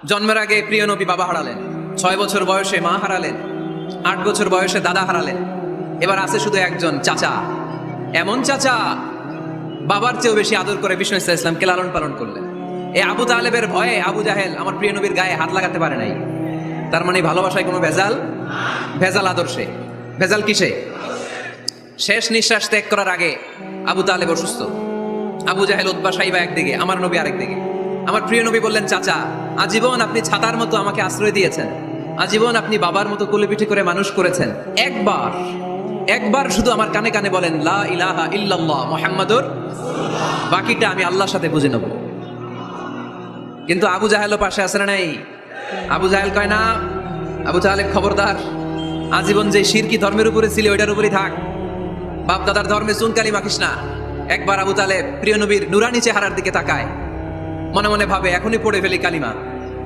জন্মের আগে প্রিয় নবী বাবা হারালেন, 6 বছর বয়সে মা হারালেন, 8 বছর বয়সে দাদা হারালেন, এবার আছে শুধু একজন চাচা। এমন চাচা বাবার চেয়েও বেশি আদর করে বিষ্ণু ইসলামকে লালন পালন করলেন। এই আবু তালেবের ভয়ে আবু জাহেল আমার প্রিয় নবীর গায়ে হাত লাগাতে পারে নাই। তার মানে ভালোবাসায় কোনো ভেজাল, ভেজাল আদর্শে। ভেজাল কিসে? শেষ নিঃশ্বাস ত্যাগ করার আগে আবু তালেব অসুস্থ, আবু জাহেল উতবা সাইবা একদিকে, আমার নবী আরেকদিকে। আমার প্রিয় নবী বললেন, চাচা আজীবন আপনি ছাতার মতো আমাকে আশ্রয় দিয়েছেন, আজীবন আপনি বাবার মতো কোলেপিঠে করে মানুষ করেছেন, একবার একবার শুধু আমার কানে কানে বলেন লা ইলাহা ইল্লাল্লাহ মুহাম্মাদুর, বাকিটা আমি আল্লাহর সাথে বুঝে নেব। কিন্তু আবু জাহেলও পাশে আছে না নাই? আবু জাহেল কয় না, আবু তালেব খবরদার, আজীবন যে শিরকি ধর্মের উপরে ছিল ওইটার উপরেই থাক, বাপ দাদার ধর্মে চুন কালি মাখিস না। একবার আবু তালেব প্রিয় নবীর নুরানি চেহারার দিকে তাকায়, মনে মনে ভাবে এখনই পড়ে ফেলি কালিমা।